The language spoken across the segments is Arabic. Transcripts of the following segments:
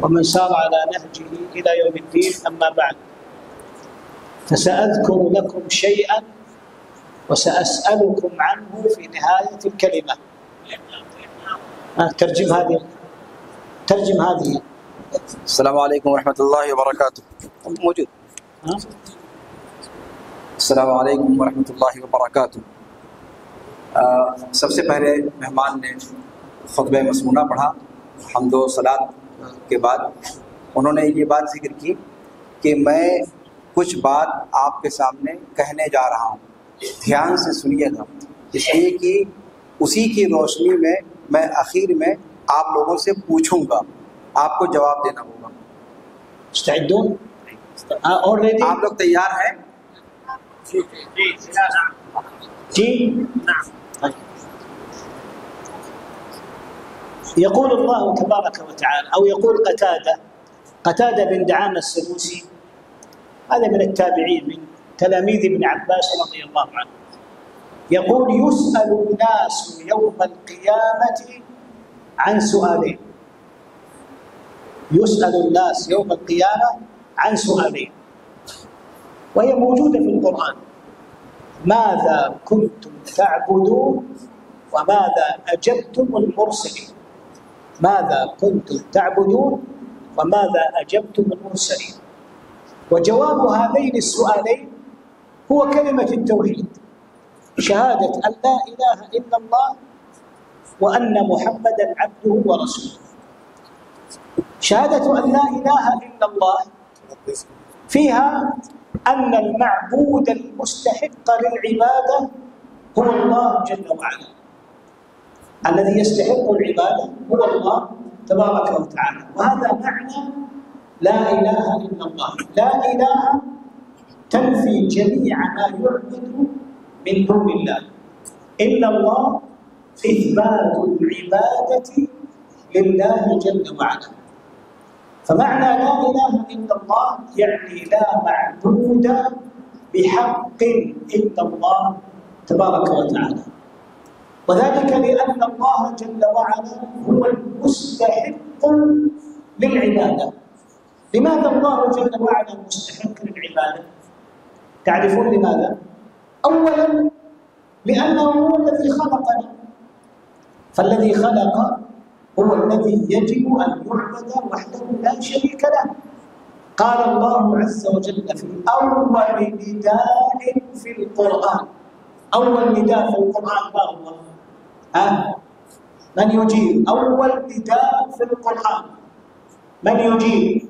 ومن سار على نهجه إلى يوم الدين. أما بعد، فسأذكر لكم شيئا وسأسألكم عنه في نهاية الكلمة. ترجم هذه. السلام عليكم ورحمة الله وبركاته. موجود. السلام عليكم ورحमة الله वबरकातुह। सबसे पहले मेहमान ने खुतबा मसमूना पढ़ा हम्दो सलात के बाद। उन्होंने ये बात जिक्र की कि मैं कुछ बात आपके सामने कहने जा रहा हूँ, ध्यान से सुनिएगा, इसलिए कि उसी की रोशनी में मैं आखिर में आप लोगों से पूछूंगा, आपको जवाब देना होगा। आप लोग तैयार हैं? जी। يقول الله تبارك وتعالى، أو يقول قتادة بن دعامة السدوسي، هذا من التابعين من تلاميذ ابن عباس رضي الله عنه، يقول: يسأل الناس يوم القيامة عن سؤالين. يسأل الناس يوم القيامة عن سؤالين، وهي موجودة في القرآن: ماذا كنتم تعبدون وماذا أجبتم المرسلين. ماذا كنتم تعبدون وماذا أجبتم المرسلين. وجواب هذين السؤالين هو كلمة التوحيد، شهادة أن لا إله إلا الله وأن محمدا عبده ورسوله. شهادة أن لا إله إلا الله فيها أن المعبود المستحق للعبادة هو الله جل وعلا، الذي يستحق العبادة هو الله تبارك وتعالى. وهذا معنى لا إله إلا الله. لا إله تنفي جميع ما يعبد من دون الله، إلا الله إثبات العبادة لله جل وعلا. فمعنى لا إله إلا الله يعني لا معبود بحق إلا الله تبارك وتعالى، وذلك لأن الله جل وعلا هو المستحق للعبادة. لماذا الله جل وعلا مستحق للعبادة؟ تعرفون لماذا؟ أولا لأنه هو الذي خلقنا، فالذي خلق هو الذي يجب أن يعبد وحده لا شريك له. قال الله عز وجل في أول نداء في القرآن، أول نداء في القرآن ما هو؟ من يجيب؟ أول نداء في القرآن من يجيب؟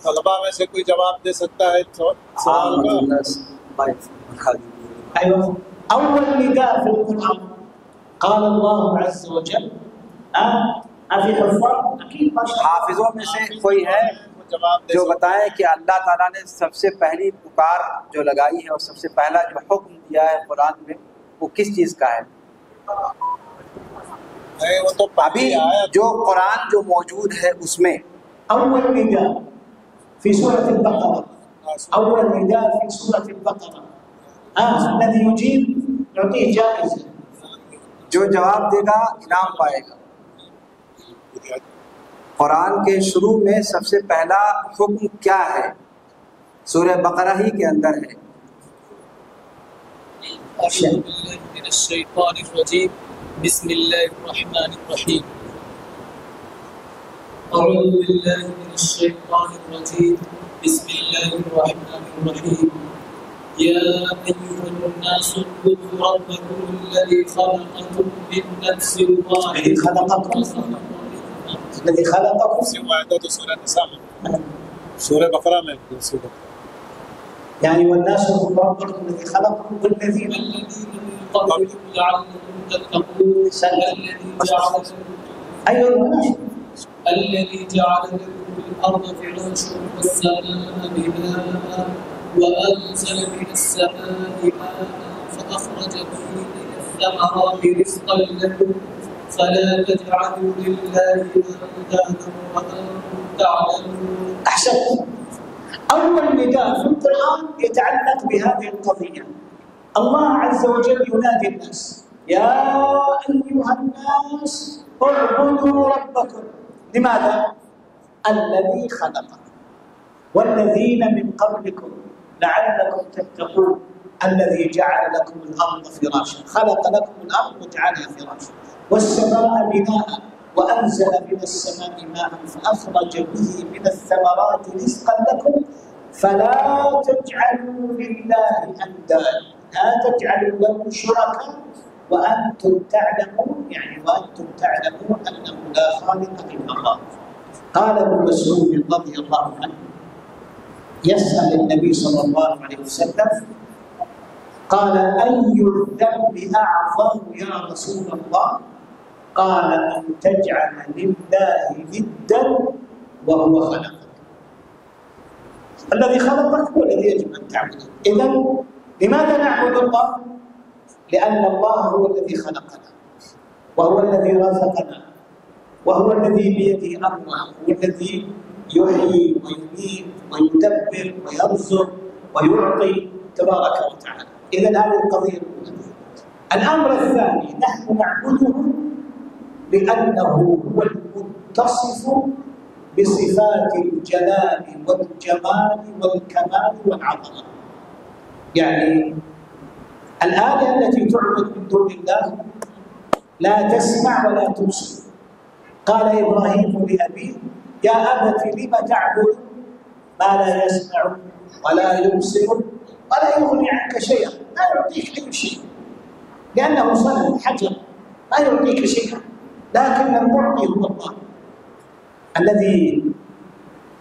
طلبا में से कोई जवाब दे सकता है सवाल का? أيوة، أول نداء في القرآن قال الله عز وجل अभी हाफिजों में से कोई है जो बताएं कि अल्लाह ताला ने सबसे पहली पुकार जो लगाई है और सबसे पहला जो हुक्म दिया है कुरान में वो किस चीज का है? वो तो अभी जो कुरान जो मौजूद है उसमें अव्वल निदा في سورة البقرة، أول نداء في سورة البقرة الذي يجيب يعطيه جائزة، जो जवाब देगा इनाम पाएगा। कुरान के शुरू में सबसे पहला हुक्म क्या है? सूरह बकरा ही के अंदर है। बिस्मिल्लाहिर्रहमानिर्रहीम। अऊज़ु बिल्लाहि मिनश शैतानिर्रजीम। बिस्मिल्लाहिर्रहमानिर्रहीम। या अय्युहन्नासु उ'बुदू रब्बकुमुल्लज़ी खलक़कुम मिन नफ्सिन वाहिदतिन الذي خلقكم سورة النساء سورة بقرة में يعني والناس ربكم الذي خلقكم والذين من قبلكم لعلكم تتقون الذي جعل لكم الأرض فراشا والسماء بناء وأنزل من السماء ماء فأخرج به من الثمرات رزقا لكم فلا تجعلوا لله أندادا وأنتم تعلمون. أحسنت. أول نداء في القرآن يتعلق بهذه القضية. الله عز وجل ينادي الناس: يا أيها الناس اعبدوا ربكم. لماذا؟ الذي خلقكم والذين من قبلكم لعلكم تتقون الذي جعل لكم الأرض فراشا، خلق لكم الأرض وجعلها فراشا والسماء بناء وأنزل من السماء ماء فأخرج به من الثمرات رزقا لكم فلا تجعلوا لله أندادا، لا تجعلوا له شركاء وأنتم تعلمون، يعني وأنتم تعلمون أنه لا خالق إلا الله. قال ابن مسعود رضي الله عنه يسأل النبي صلى الله عليه وسلم قال: أي الذنب أعظم يا رسول الله؟ قال: أن تجعل لله ندا وهو خلقك. الذي خلقك هو الذي يجب أن تعبده. إذن لماذا نعبد الله؟ لأن الله هو الذي خلقنا وهو الذي رزقنا وهو الذي بيده أمرنا، هو الذي يحيي ويميت ويدبر ويرزق ويعطي تبارك وتعالى. إذن هذه القضية الأولى. الأمر الثاني نحن نعبده لأنه هو المتصف بصفات الجلال والجمال والكمال والعظمة. يعني الآلهة التي تعبد من دون الله لا تسمع ولا تبصر. قال إبراهيم لأبيه: يا أبت لم تعبد ما لا يسمع ولا يبصر ولا يغني عنك شيئا، لا يعطيك أي شيء، لأنه صنم حجر لا يعطيك شيئا، لكن المعطي هو الله الذي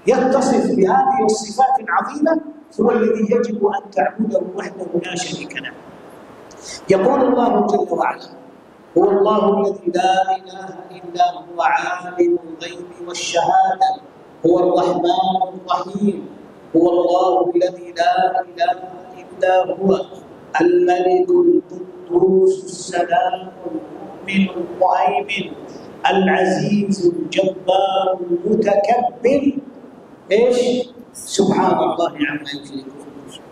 يتصف بهذه الصفات العظيمة، هو الذي يجب أن تعبده وحده لا شريك له. يقول الله جل وعلا: هو الله الذي لا إله إلا هو عالم الغيب والشهادة هو الرحمن الرحيم هو الله الذي لا إله إلا هو الملك القدوس السلام المؤمن المهيمن العزيز الجبار المتكبر. ايش؟ سبحان الله عما يشركون.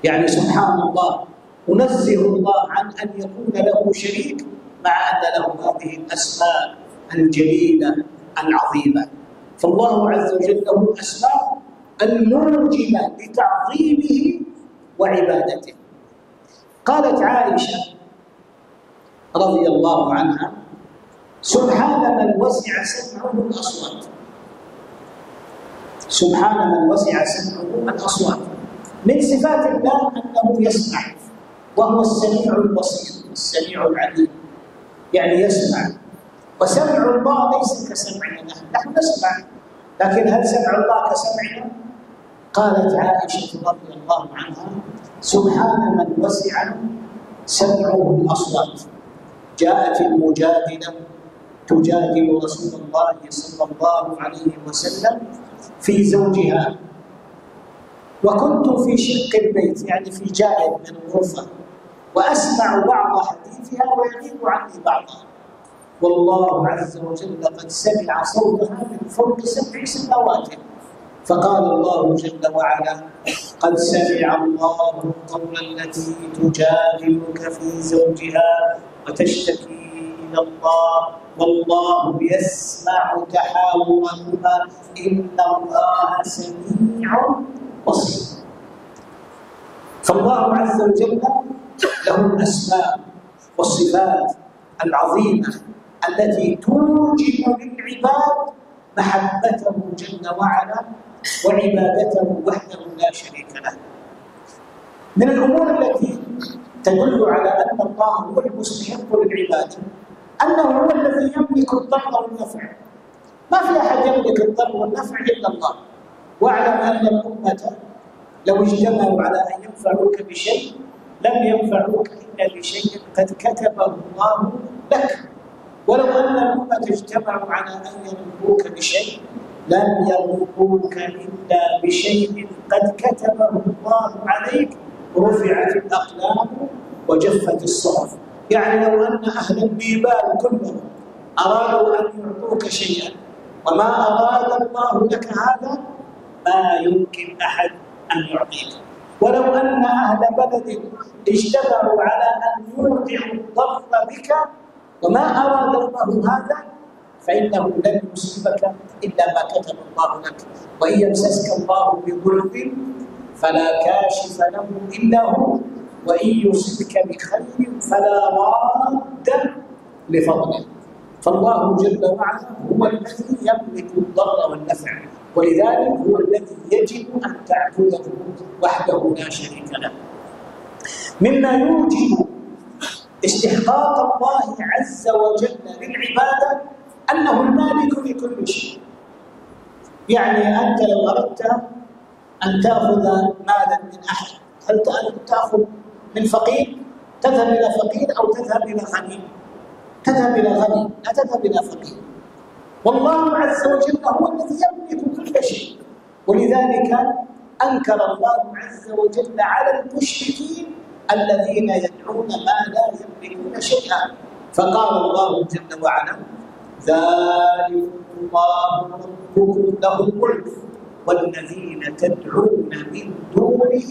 يعني سبحان الله، أنزه الله عن أن يكون له شريك مع أن له هذه الأسماء الجليلة العظيمة. فالله عز وجل له أسماء الموجبة لتعظيمه وعبادته. قالت عائشة رضي الله عنها: سبحان من وسع سمعه الأصوات. سبحان من وسع سمعه الأصوات. من صفات الله أنه يسمع، وهو السميع البصير السميع العليم، يعني يسمع. وسمع الله ليس كسمعنا نحن نسمع، لكن هل سمع الله كسمعنا؟ قالت عائشة رضي الله عنها: سبحان من وسع سمعه الأصوات. جاءت المجادلة تجادل رسول الله صلى الله عليه وسلم في زوجها، وكنت في شق البيت، يعني في جانب من الغرفة، وأسمع بعض حديثها ويغيب عني بعضها، والله عز وجل قد سمع صوتها من فوق 7 سماوات. فقال الله جل وعلا: قد سمع الله قول التي تجادلك في زوجها وتشتكي إلى الله والله يسمع تحاوركما إن الله سميع بصير. فالله عز وجل له الأسماء والصفات العظيمة التي توجب للعباد محبته جل وعلا وعبادته وحده لا شريك له. من الأمور التي تدل على أن الله هو المستحق للعبادة أنه هو الذي يملك الضر والنفع. ما في أحد يملك الضر والنفع إلا الله. واعلم أن الأمة لو اجتمعوا على أن ينفعوك بشيء لم ينفعوك إلا بشيء قد كتبه الله لك، ولو أن الأمة اجتمعوا على أن يضروك بشيء لم يضروك إلا بشيء قد كتبه الله عليك، رفعت الأقلام وجفت الصحف. يعني لو أن أهل البيبان كلهم أرادوا أن يعطوك شيئا وما أراد الله لك هذا ما يمكن أحد أن يعطيك. ولو أن أهل بلد اجتمعوا على أن يوقعوا الضر بك وما أراد الله هذا فإنه لن يصيبك إلا ما كتب الله لك، وإن يمسسك الله بضر فلا كاشف له إلا هو، وإن يصبك بخير فلا راد لفضله. فالله جل وعلا هو الذي يملك الضر والنفع، ولذلك هو الذي يجب أن تعبده وحده لا شريك له. مما يوجب استحقاق الله عز وجل للعبادة أنه المالك لكل شيء. يعني أنت لو أردت أن تأخذ مالا من أحد، هل تأخذ من فقير؟ تذهب إلى فقير أو تذهب إلى غني؟ تذهب إلى غني، لا تذهب إلى فقير. والله عز وجل هو الذي يملك كل شيء، ولذلك أنكر الله عز وجل على المشركين الذين يدعون ما لا يملكون شيئا، فقال الله جل وعلا: ذلك الله ربكم له الملك والذين تدعون من دونه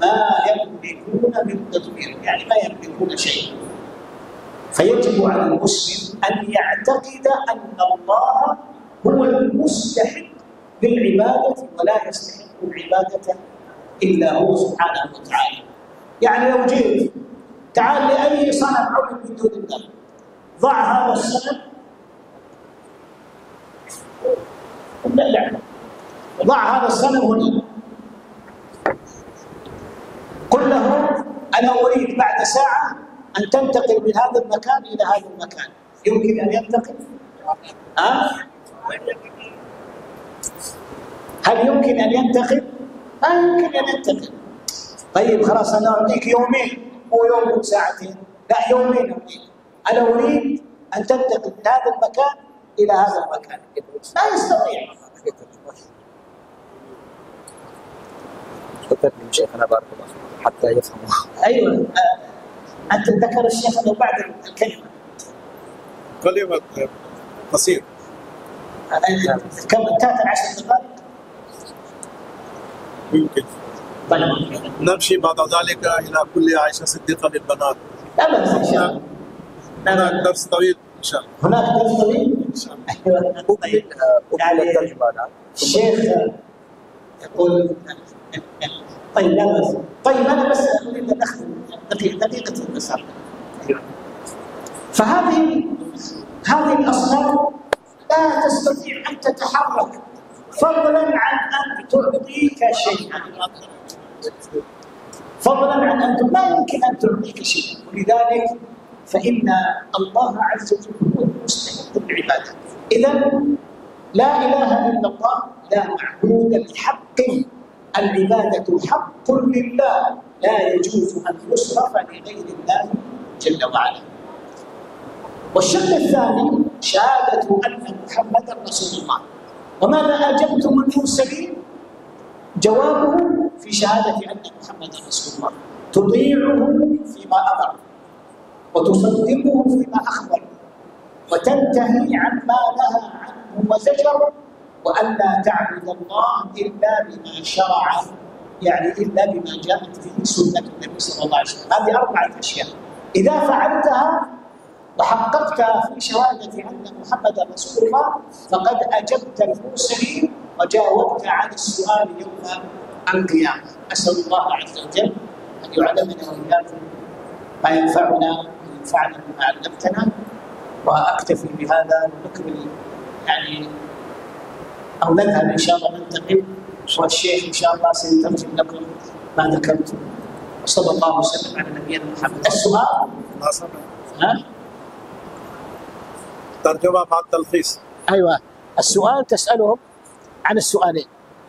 ما يملكون من قطمير، يعني ما يملكون شيئا. فيجب على المسلم أن يعتقد أن الله هو المستحق للعبادة ولا يستحق العبادة إلا هو سبحانه وتعالى. يعني لو جئت تعال لأي صنم عبد من دون الله، ضع هذا الصنم، لا ضع هذا الصنم هنا، قل له أنا أريد بعد ساعة أن تنتقل من هذا المكان إلى هذا المكان، يمكن أن ينتقل؟ هل يمكن أن ينتقل؟ لا يمكن أن ينتقل. طيب خلاص أنا أعطيك يومين، مو يوم وساعتين، لا يومين أعطيك. أنا أريد أن تنتقل من هذا المكان إلى هذا المكان، لا يستطيع. شيخنا بارك الله حتى يفهم. أيوة، أنت ذكر الشيخ أنه بعد الكلمة قصير كم انتهت 10 دقائق؟ يمكن. طيب نمشي بعد ذلك إلى كل عائشة صديقة للبنات. لا بأس إن شاء الله. هناك درس طويل إن شاء الله. هناك درس طويل إن شاء الله. طيب يعني الشيخ يقول طيب لا بأس. طيب أنا بس أريد أن أخذ دقيقة بس. فهذه الأصنام لا تستطيع أن تتحرك فضلا عن أن تعطيك شيئا، فضلا عن أن لا يمكن أن تعطيك شيئا. ولذلك فإن الله عز وجل هو المستحق للعبادة. إذن لا إله إلا الله، لا معبود بحق، العبادة حق لله، لا يجوز أن يصرف لغير الله جل وعلا. والشق الثاني شهادة أن محمدا رسول الله. وماذا أجبتم المرسلين؟ جوابه في شهادة أن محمدا رسول الله، تطيعه فيما أمر وتصدقه فيما أخبر وتنتهي عما نهى عنه وزجر، وأن لا تعبد الله إلا بما شرع، يعني إلا بما جاءت به سنة النبي صلى الله عليه وسلم. هذه 4 أشياء إذا فعلتها وحققتها في شهادة أن محمدا رسول الله فقد أجبت المرسلين وجاوبت عن السؤال يوم القيامة. أسأل الله عز وجل أن يعلمنا وإياكم ما ينفعنا وينفعنا بما علمتنا، وأكتفي بهذا ونكمل يعني أو نذهب إن شاء الله ننتقل، والشيخ إن شاء الله سيترجم لكم ما ذكرت. وصلى الله وسلم على نبينا محمد. السؤال ترجمة مع التلخيص. أيوة، السؤال تسألهم عن السؤالين.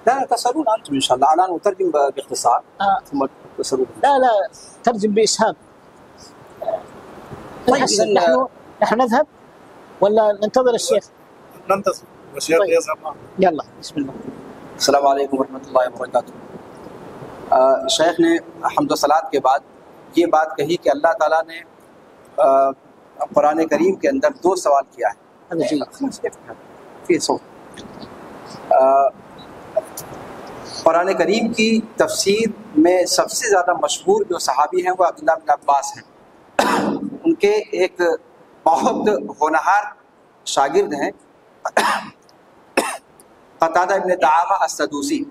لا تسألون أنتم إن شاء الله، الآن نترجم باختصار ثم تسألون. لا ترجم بإسهاب. طيب نحن نذهب ولا ننتظر الشيخ؟ ننتظر والشيخ يذهب معنا. يلا بسم الله. السلام عليكم ورحمة الله وबरकातुहू। शेख ने हम्द सलात के बाद ये बात कही कि अल्लाह ताला ने कुरान करीम के अंदर 2 सवाल किया है। कुरान करीम की तफसीर में सबसे ज़्यादा मशहूर जो सहाबी हैं वो अब्दुल्लाह बिन अब्बास हैं। उनके एक बहुत होनहार شاگرد ہیں قتادہ ابن دعامہ السدوسی،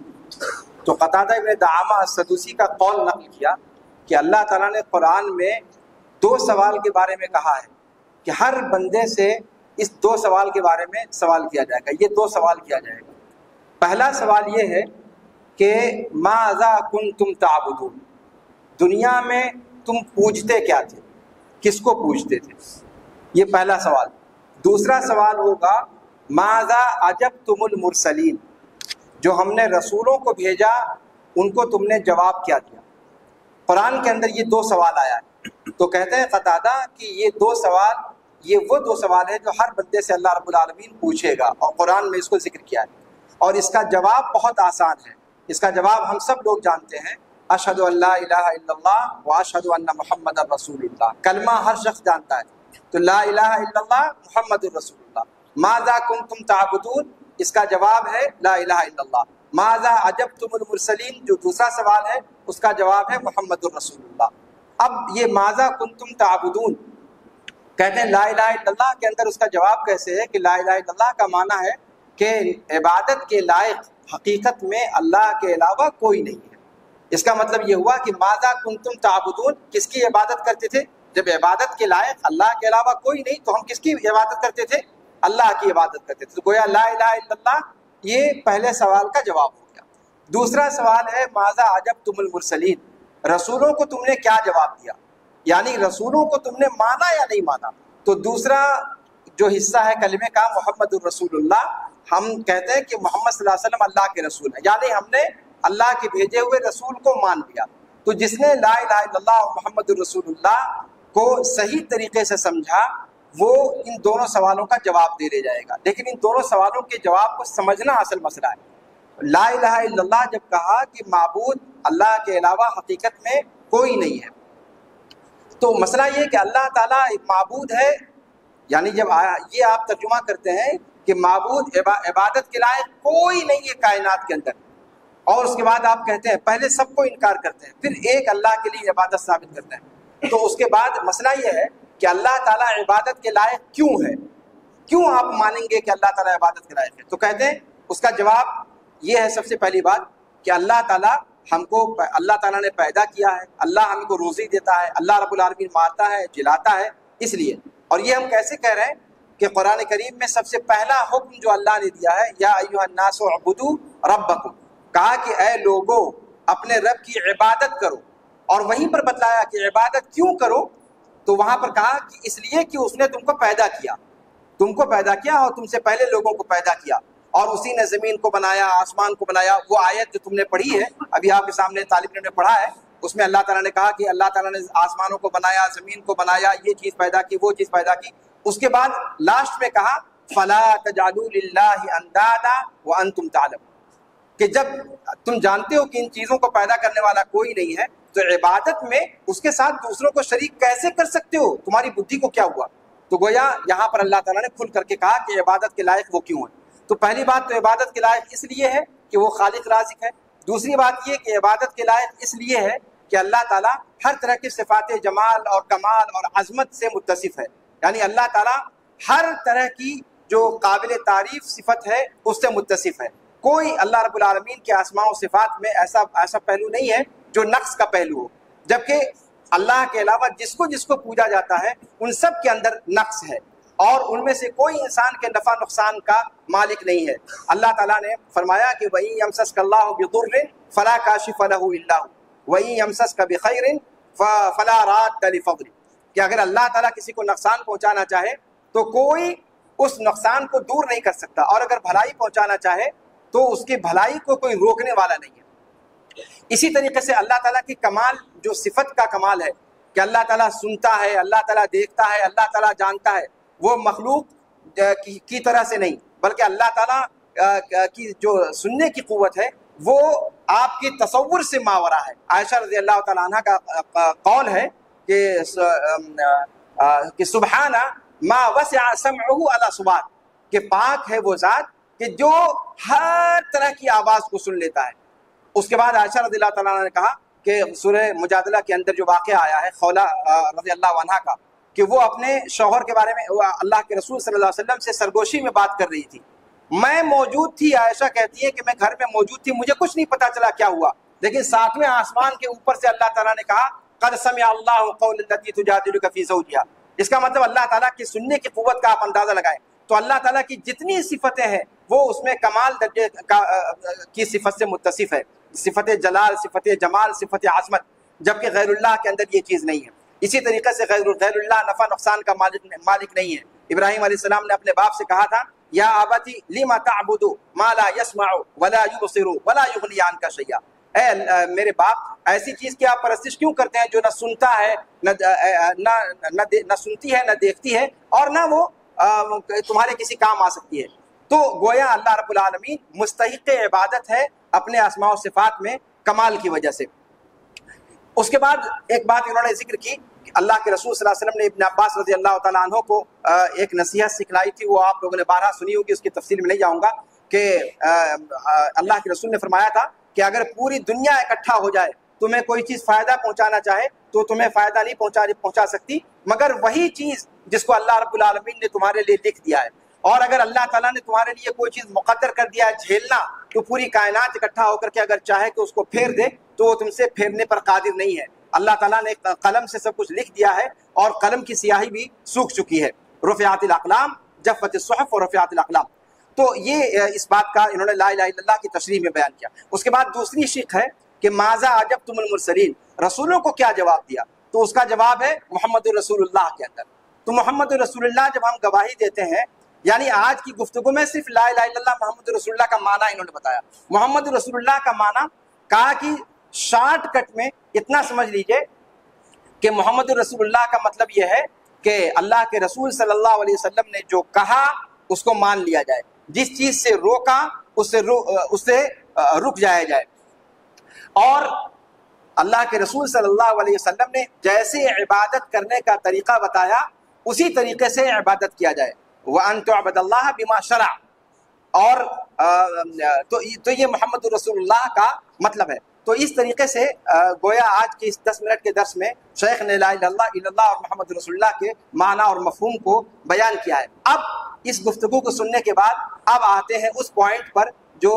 تو قتادہ ابن دعامہ السدوسی کا قول نقل کیا کہ اللہ تعالیٰ نے قرآن میں 2 سوال کے بارے میں کہا ہے کہ ہر بندے سے اس 2 سوال کے بارے میں سوال کیا جائے گا، یہ 2 سوال کیا جائے گا۔ پہلا سوال یہ ہے کہ ماذا کنتم تعبدون، دنیا میں تم پوجتے کیا تھے، کس کو پوجتے تھے، یہ پہلا سوال۔ دوسرا سوال ہوگا ماذا اجبتم المرسلین، جو ہم نے رسولوں کو بھیجا ان کو تم نے جواب کیا دیا۔ قرآن کے اندر یہ 2 سوال آیا ہے، تو کہتے ہیں قتادہ کہ یہ 2 سوال، یہ وہ 2 سوال ہیں جو ہر بندے سے اللہ رب العالمین پوچھے گا، اور قرآن میں اس کو ذکر کیا ہے، اور اس کا جواب بہت آسان ہے۔ اس کا جواب ہم سب لوگ جانتے ہیں، اشہد ان لا الہ الا اللہ و اشہد ان محمد رسول اللہ، کلمہ ہر شخص جانتا ہے، تو لا الہ الا اللہ محمد رسول اللہ۔ ماذا کنتم تعبدون، اس کا جواب ہے لا الہ الا اللہ۔ ماذا اجبتم المرسلین، جو دوسرا سوال ہے اس کا جواب ہے محمد الرسول اللہ۔ اب یہ ماذا کنتم تعبدون کہتے ہیں لا الہ الا اللہ کے اندر اس کا جواب کیسے ہے کہ لا الہ الا اللہ کا معنی ہے کہ عبادت کے لائق حقیقت میں اللہ کے علاوہ کوئی نہیں ہے۔ اس کا مطلب یہ ہوا کہ ماذا کنتم تعبدون، کس کی عبادت کرتے تھے؟ جب عبادت کے لائق اللہ کے علاوہ کوئی نہیں تو ہم کس کی عبادت کرتے تھے؟ اللہ کی عبادت کرتے تھے۔ تو گویا لا الہ الا اللہ یہ پہلے سوال کا جواب ہو گیا۔ دوسرا سوال ہے ماذا اجبتم المرسلین، رسولوں کو تم نے کیا جواب دیا، یعنی رسولوں کو تم نے مانا یا نہیں مانا۔ تو دوسرا جو حصہ ہے کلمے کا محمد الرسول اللہ، ہم کہتے ہیں کہ محمد صلی اللہ علیہ وسلم اللہ کے رسول ہیں، یعنی ہم نے اللہ کے بھیجے ہوئے رسول کو مان لیا۔ تو جس نے لا الہ الا اللہ اور محمد الرسول اللہ کو صحیح طریقے سے سمجھا وہ ان دونوں سوالوں کا جواب دے لے جائے گا، لیکن ان دونوں سوالوں کے جواب کو سمجھنا اصل مسئلہ ہے۔ لا الہ الا اللہ جب کہا کہ معبود اللہ کے علاوہ حقیقت میں کوئی نہیں ہے، تو مسئلہ یہ کہ اللہ تعالیٰ ایک معبود ہے، یعنی جب یہ آپ ترجمہ کرتے ہیں کہ معبود عبادت کے لائق کوئی نہیں ہے کائنات کے اندر، اور اس کے بعد آپ کہتے ہیں پہلے سب کو انکار کرتے ہیں پھر ایک اللہ کے لیے عبادت ثابت کرتے ہیں، تو اس کے بعد مسئلہ یہ ہے کہ اللہ تعالیٰ عبادت کے لائق کیوں ہے، کیوں آپ مانیں گے کہ اللہ تعالیٰ عبادت کے لائق ہے؟ تو کہتے ہیں اس کا جواب یہ ہے، سب سے پہلی بات کہ اللہ تعالیٰ اللہ تعالیٰ نے پیدا کیا ہے، اللہ ہم کو روزی دیتا ہے، اللہ رب العالمین مارتا ہے جلاتا ہے، اس لیے۔ اور یہ ہم کیسے کہہ رہے ہیں کہ قرآن کریم میں سب سے پہلا حکم جو اللہ نے دیا ہے یا ایھا الناس اعبدوا ربکم، کہا کہ اے لوگو اپنے رب کی عبادت کرو، اور وہیں پر بتلایا کہ عبادت کیوں کرو، تو وہاں پر کہا کہ اس لیے کہ اس نے تم کو پیدا کیا اور تم سے پہلے لوگوں کو پیدا کیا، اور اسی نے زمین کو بنایا، آسمان کو بنایا۔ وہ آیت جو تم نے پڑھی ہے ابھی آپ کے سامنے طالب علم نے پڑھا ہے، اس میں اللہ تعالیٰ نے کہا کہ اللہ تعالیٰ نے آسمانوں کو بنایا، زمین کو بنایا، یہ چیز پیدا کی، وہ چیز پیدا کی۔ اس کے بعد لاسٹ میں کہا فلا تجعلوا للہ اندادا وانتم تعلمون، کہ جب تم جانتے ہو کہ ان چیزوں کو پیدا کرنے والا کوئی نہیں ہے تو عبادت میں اس کے ساتھ دوسروں کو شریک کیسے کر سکتے ہو، تمہاری بدھی کو کیا ہوا؟ تو گویا یہاں پر اللہ تعالیٰ نے کھل کر کے کہا کہ عبادت کے لائق وہ کیوں ہے۔ تو پہلی بات تو عبادت کے لائق اس لیے ہے کہ وہ خالق رازق ہے۔ دوسری بات یہ کہ عبادت کے لائق اس لیے ہے کہ اللہ تعالیٰ ہر طرح کی صفات جمال اور کمال اور عظمت سے متصف ہے، یعنی اللہ تعالیٰ ہر طرح کی جو قابل تعریف صفت ہے اس سے متصف ہے۔ کوئی اللہ رب العالمین کے اسماء و صفات میں ایسا پہلو نہیں ہے جو نقص کا پہلو ہو، جبکہ اللہ کے علاوہ جس کو پوجا جاتا ہے ان سب کے اندر نقص ہے، اور ان میں سے کوئی انسان کے نفع نقصان کا مالک نہیں ہے۔ اللہ تعالیٰ نے فرمایا کہ وَإِن يَمْسَسْكَ اللَّهُ بِضُرٍّ فَلَا كَاشِفَ لَهُ إِلَّا هُوَ وَإِن يَمْسَسْكَ بِخَيْرٍ فَلَا رَادَّ لِفَضْلِهِ، کہ اگر اللہ تعالیٰ کسی کو نقصان پہنچانا چاہے تو کوئی اس نقصان کو دور نہیں کر سکتا، اور اگر بھلائی پہنچانا چاہے تو اس کی بھلائی کو کوئی روکنے والا نہیں ہے۔ اسی طریقے سے اللہ تعالیٰ کی کمال جو صفت کا کمال ہے کہ اللہ تعالیٰ سنتا ہے، اللہ تعالیٰ دیکھتا ہے، اللہ تعالیٰ جانتا ہے، وہ مخلوق کی طرح سے نہیں، بلکہ اللہ تعالیٰ کی جو سننے کی قوت ہے وہ آپ کی تصور سے ماورا ہے۔ عائشہ رضی اللہ تعالیٰ عنہ کا قول ہے کہ سبحانہ ما وسع سمعہ علی صبات، کہ پاک ہے وہ ذات کہ جو ہر طرح کی آواز کو سن لیتا ہے۔ اس کے بعد عائشہ رضی اللہ تعالیٰ عنہ نے کہا کہ سورہ مجادلہ کے اندر جو واقعہ آیا ہے خولہ رضی اللہ عنہ کا، کہ وہ اپنے شوہر کے بارے میں اللہ کے رسول صلی اللہ علیہ وسلم سے سرگوشی میں بات کر رہی تھی. میں موجود تھی، عائشہ کہتی ہے کہ میں گھر میں موجود تھی، مجھے کچھ نہیں پتا چلا کیا ہوا، لیکن ساتویں آسمان کے اوپر سے اللہ تعالیٰ نے کہا قد سمع اللہ قول التی تجادلک فی زوجہا. اس کا مطلب اللہ تعالیٰ کی سننے کی قوت کا آپ اندازہ لگائیں. تو اللہ تعالیٰ کی جتنی صفتیں ہیں وہ اس میں کمال درجے کی صفت سے متصف ہے، صفت جلال، صفت جمال، صفت عظمت، جبکہ غیر اللہ کے اندر یہ چیز نہیں ہے. اسی طریقے سے غیر اللہ نفع نقصان کا مالک نہیں ہے. ابراہیم علیہ السلام نے اپنے باپ سے کہا تھا یا ابتی لما تعبد ما لا يسمع ولا يبصر ولا يغني عنك شيئا. اے میرے باپ، ایسی چیز کی آپ پرستش کیوں کرتے ہیں جو نہ سنتا ہے نہ سنتی ہے، نہ دیکھتی ہے، اور نہ وہ تمہارے کسی کام آ سکتی ہے. تو گویا اللہ رب العالمین مستحق عبادت ہے اپنے اسماء و صفات میں کمال کی وجہ سے. اس کے بعد ایک بات انہوں نے ذکر کی کہ اللہ کے رسول صلی اللہ علیہ وسلم نے ابن عباس رضی اللہ تعالیٰ عنہ کو ایک نصیحت سکھلائی تھی، وہ آپ لوگوں نے بارہا سنی ہوگی، اس کی تفصیل میں نہیں جاؤں گا، کہ اللہ کے رسول نے فرمایا تھا کہ اگر پوری دنیا اکٹھا ہو جائے، تمہیں کوئی چیز فائدہ پہنچانا چاہے تو تمہیں فائدہ نہیں پہنچا سکتی مگر وہی چیز جس کو اللہ رب العالمین نے تمہارے لیے لکھ دیا ہے. اور اگر اللہ تعالیٰ نے تمہارے لیے کوئی چیز مقدر کر دیا ہے جھیلنا، تو پوری کائنات اکٹھا ہو کر کے اگر چاہے کہ اس کو پھیر دے تو وہ تم سے پھیرنے پر قادر نہیں ہے. اللہ تعالیٰ نے قلم سے سب کچھ لکھ دیا ہے اور قلم کی سیاہی بھی سوکھ چکی ہے. رفعت الاقلام، جفت الصحف اور رفعت الاقلام. تو یہ اس بات کا انہوں نے لا الہ الا اللہ کی تشریح میں بیان کیا. اس کے بعد دوسری شق ہے کہ ماذا عجبتم المرسلین، رسولوں کو کیا جواب دیا؟ تو اس کا جواب ہے محمد رسول اللہ کے اندر. تو محمد رسول اللہ جب ہم گواہی دیتے ہیں، یعنی آج کی گفتگو میں صرف لا الہ الا اللہ محمد رسول اللہ کا معنی انہوں نے بتایا. محمد رسول اللہ کا معنی کہا کہ شارٹ کٹ میں اتنا سمجھ لیجئے کہ محمد رسول اللہ کا مطلب یہ ہے کہ اللہ کے رسول صلی اللہ علیہ وسلم نے جو کہا اس کو مان لیا جائے، جس چیز سے روکا اس سے رک جایا جائے، اور اللہ کے رسول صلی اللہ علیہ وسلم نے جیسے عبادت کرنے کا طریقہ بتایا اسی طریقے سے عبادت کیا جائے. وَأَن تُعْبَدَ اللَّهَ بِمَا شَرَعَ. اور تو یہ محمد رسول اللہ کا مطلب ہے. تو اس طریقے سے گویا آج کے اس 10 منٹ کے درس میں شیخ نے لا الہ الا اللہ اور محمد رسول اللہ کے معنی اور مفہوم کو بیان کیا ہے. اب اس گفتگو کو سننے کے بعد اب آتے ہیں اس پوائنٹ پر جو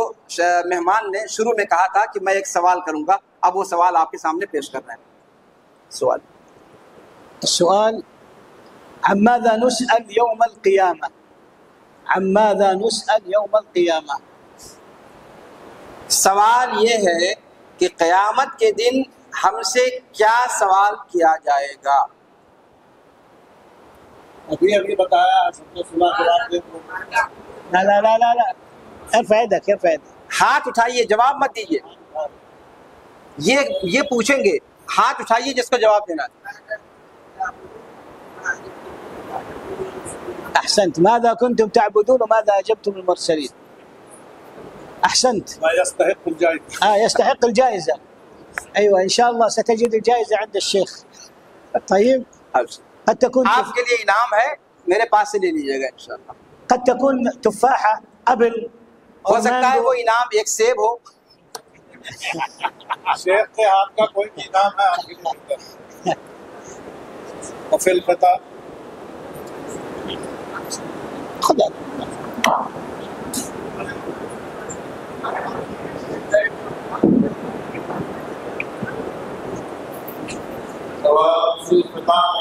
مہمان نے شروع میں کہا تھا کہ میں ایک سوال کروں گا. اب وہ سوال آپ کے سامنے پیش کر رہے ہیں. السؤال عن ماذا نسأل يوم القيامة؟ عن ماذا نسأل يوم القيامة؟ سوال یہ ہے کہ قیامت کے دن ہم سے کیا سوال کیا جائے گا؟ ابھی بتایا سب کو سنا جواب دے. لا لا لا لا لا، ارفع يدك ارفع يدك. ہاتھ اٹھائیے، جواب مت دیجیے. یہ پوچھیں گے، ہاتھ اٹھائیے جس کو جواب دینا ہے. أحسنت. ماذا كنتم تعبدون وماذا أجبتم المرسلين؟ أحسنت. ما يستحق الجائزة. يستحق الجائزة. أيوة إن شاء الله ستجد الجائزة عند الشيخ. طيب قد تكون آپ کے لیے انعام ہے، میرے پاس سے لے لیجیے گا انشاءاللہ. قد تكون تفاحة ابل، ہو سکتا ہے وہ انعام ایک سیب ہو. شیخ کے ہاتھ کا کوئی بھی انعام ہے آپ کے لیے. وفي الفتى خذ وفي الفتى